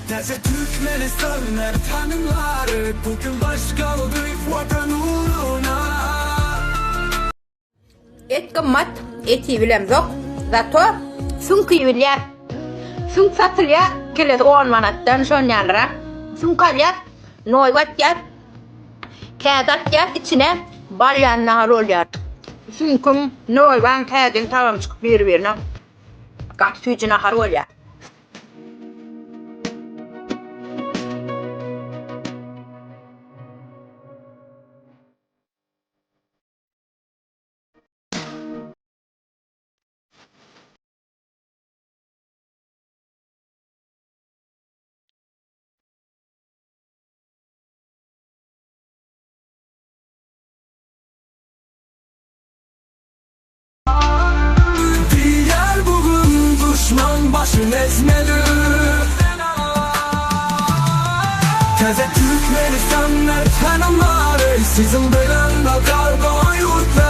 Təzə Türkmenistanlar tanımları bugün baş kaldık vatan uğruna. Et kımmat, eti bilem yok. Zato sünki bilyer. Sünk satılya, kelesi 10 manattan son yanlara. Sünk alyak, noyvat yer. Kağıdat yer, içine balyan nahar oluyor. Sünküm noyvan kağıdın tamam çıkıp birbirine. Kat sütü nahar oluyor. Diğer bugün düşman başın ezmeli. Təzə Türkmenistanlar tanımları sizin belanda kaldı yurtlar.